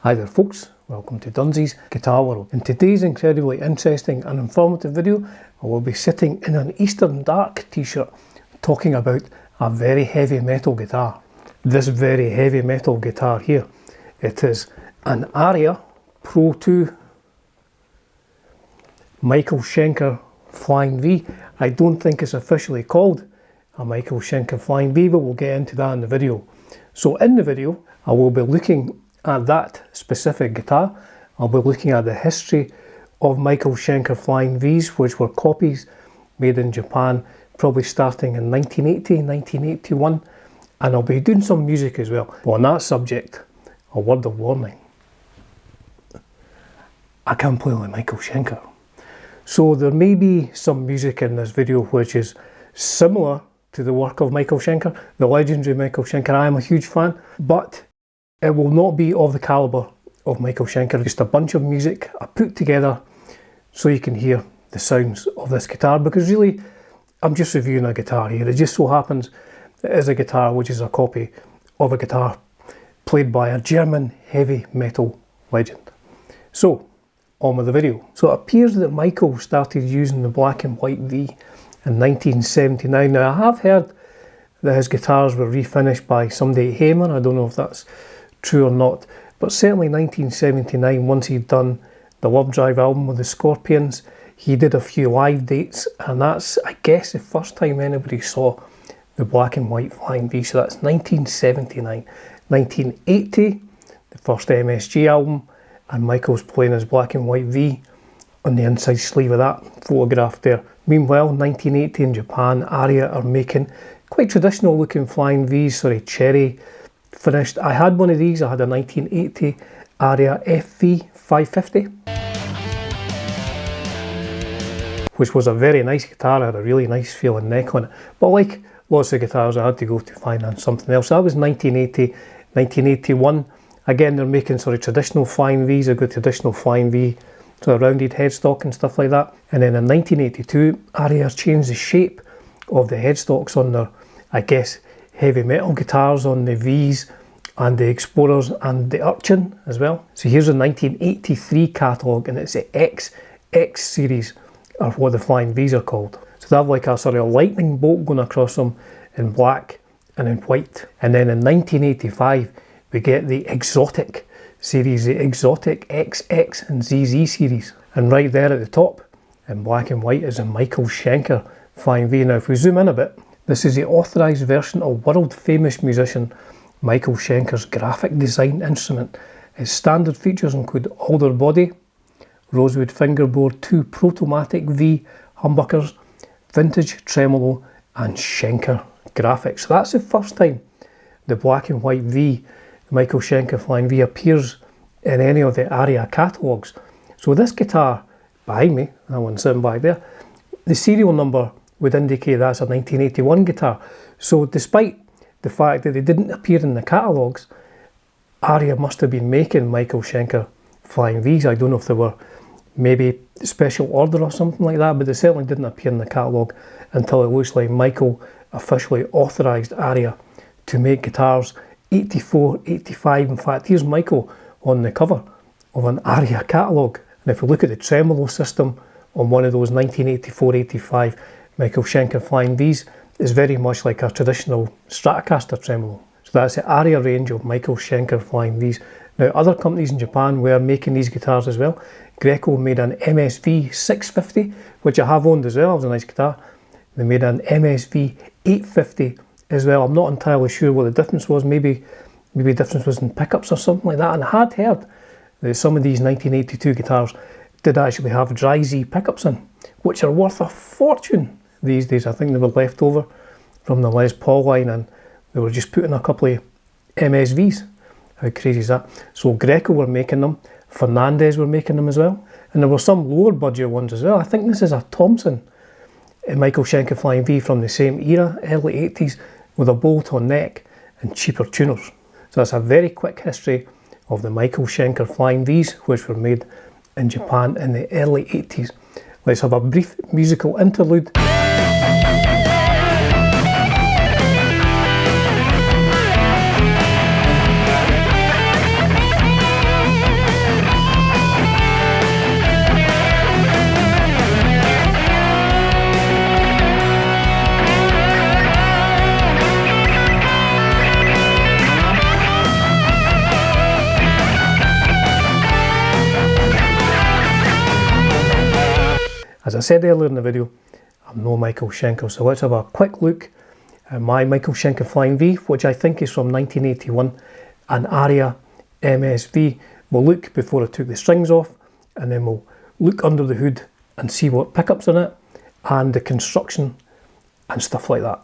Hi there folks, welcome to Dunsy's Guitar World. In today's incredibly interesting and informative video, I will be sitting in an Eastern Dark t-shirt talking about a very heavy metal guitar. This very heavy metal guitar here, it is an Aria Pro II Schenker Flying V. I don't think it's officially called a Schenker Flying V, but we'll get into that in the video. So in the video, I will be looking at that specific guitar. I'll be looking at the history of Schenker Flying Vs, which were copies made in Japan, probably starting in 1980, 1981, and I'll be doing some music as well. But on that subject, a word of warning. I can't play like Schenker. So there may be some music in this video which is similar to the work of Schenker, the legendary Schenker. I am a huge fan, but it will not be of the calibre of Schenker. Just a bunch of music I put together so you can hear the sounds of this guitar, because really I'm just reviewing a guitar here. It just so happens it is a guitar which is a copy of a guitar played by a German heavy metal legend. So on with the video. So it appears that Michael started using the black and white V in 1979. Now I have heard that his guitars were refinished by somebody at Seymour. I don't know if that's true or not, but certainly 1979, once he'd done the Love Drive album with the Scorpions, he did a few live dates, and that's, I guess, the first time anybody saw the black and white Flying V. So that's 1979. 1980, the first MSG album, and Michael's playing his black and white V on the inside sleeve of that, photographed there. Meanwhile, 1980 in Japan, Aria are making quite traditional looking Flying Vs, cherry finished. I had one of these. I had a 1980 Aria FV 550, which was a very nice guitar. It had a really nice feeling neck on it, but like lots of guitars, I had to go to finance something else. That was 1980. 1981, again they're making traditional Flying Vs, a good traditional Flying V, so a rounded headstock and stuff like that. And then in 1982, Aria changed the shape of the headstocks on their, I guess, heavy metal guitars, on the Vs and the Explorers and the Urchin as well. So here's a 1983 catalogue, and it's the XX series, or what the Flying Vs are called. So they have like a sort of lightning bolt going across them in black and in white. And then in 1985 we get the Exotic series, the Exotic XX and ZZ series. And right there at the top in black and white is a Schenker Flying V. Now if we zoom in a bit, this is the authorised version of world famous musician Schenker's graphic design instrument. Its standard features include alder body, rosewood fingerboard, 2 Protomatic-V humbuckers, vintage tremolo and Schenker graphics. So that's the first time the black and white V, the Schenker Flying V, appears in any of the Aria catalogues. So this guitar behind me, that one sitting back there, the serial number would indicate that's a 1981 guitar. So despite the fact that they didn't appear in the catalogues, Aria must have been making Schenker Flying Vs. I don't know if they were maybe special order or something like that, but they certainly didn't appear in the catalogue until it looks like Michael officially authorised Aria to make guitars 84, 85. In fact, here's Michael on the cover of an Aria catalogue. And if you look at the tremolo system on one of those 1984-85 Schenker Flying Vs, is very much like a traditional Stratocaster tremolo. So that's the Aria range of Schenker Flying Vs. Now other companies in Japan were making these guitars as well. Greco made an MSV 650, which I have owned as well. It was a nice guitar. They made an MSV 850 as well. I'm not entirely sure what the difference was. Maybe the difference was in pickups or something like that. And I had heard that some of these 1982 guitars did actually have dry Z pickups in, which are worth a fortune these days. I think they were left over from the Les Paul line, and they were just putting a couple of MSVs. How crazy is that? So Greco were making them, Fernandes were making them as well, and there were some lower budget ones as well. I think this is a Thompson Schenker Flying V from the same era, early 80s, with a bolt-on neck and cheaper tuners. So that's a very quick history of the Schenker Flying Vs, which were made in Japan in the early 80s. Let's have a brief musical interlude. As I said earlier in the video, I'm no Michael Schenker, so let's have a quick look at my Michael Schenker Flying V, which I think is from 1981, an Aria MSV. We'll look before I took the strings off, and then we'll look under the hood and see what pickups in it, and the construction and stuff like that.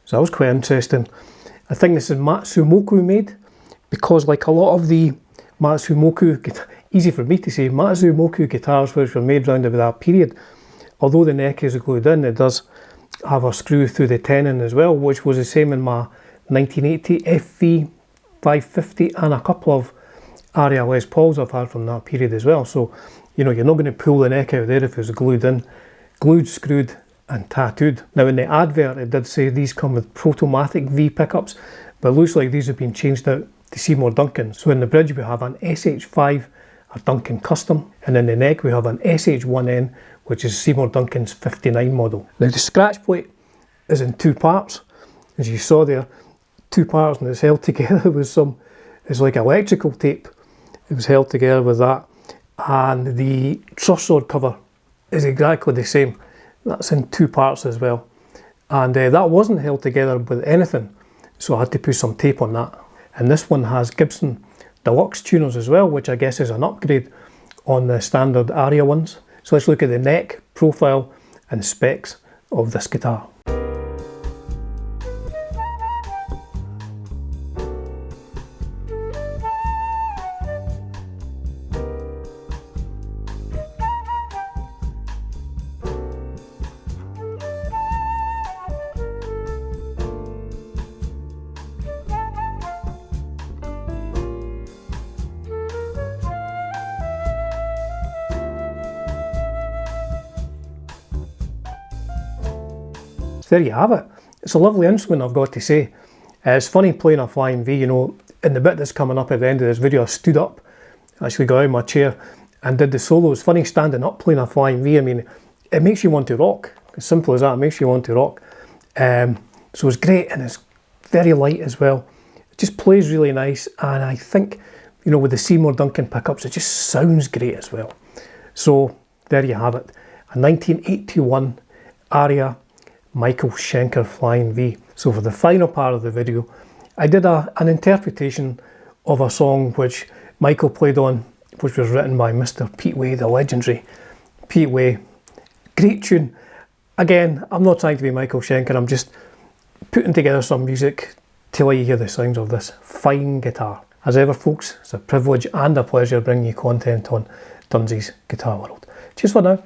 So that was quite interesting. I think this is Matsumoku made, because like a lot of the Matsumoku, easy for me to say, Matsumoku guitars which were made round about that period, although the neck is glued in, it does have a screw through the tenon as well, which was the same in my 1980 FV 550 and a couple of Aria Les Pauls I've had from that period as well. So, you know, you're not going to pull the neck out there if it's glued in, glued, screwed and tattooed. Now in the advert it did say these come with Protomatic-V pickups, but it looks like these have been changed out to Seymour Duncan. So in the bridge we have an SH5, a Duncan custom, and in the neck we have an SH1N, which is Seymour Duncan's 59 model. Now the scratch plate is in two parts, as you saw there, two parts, and it's held together with some, it's like electrical tape. It was held together with that, and the truss rod cover is exactly the same. That's in two parts as well, and that wasn't held together with anything, so I had to put some tape on that. And this one has Gibson Deluxe tuners as well, which I guess is an upgrade on the standard Aria ones. So let's look at the neck, profile and specs of this guitar. there you have it. It's a lovely instrument, I've got to say. It's funny playing a Flying V, you know, in the bit that's coming up at the end of this video, I stood up, actually got out of my chair and did the solo. It's funny standing up playing a Flying V. I mean, it makes you want to rock. As simple as that, it makes you want to rock. So it's great, and it's very light as well. It just plays really nice, and I think, you know, with the Seymour Duncan pickups, it just sounds great as well. So there you have it, a 1981 Aria Michael Schenker Flying V. So for the final part of the video, I did an interpretation of a song which Michael played on, which was written by Mr. Pete Way, the legendary Pete Way. Great tune. Again, I'm not trying to be Michael Schenker, I'm just putting together some music to let you hear the sounds of this fine guitar. As ever folks, it's a privilege and a pleasure bringing you content on Dunsy's Guitar World. Cheers for now.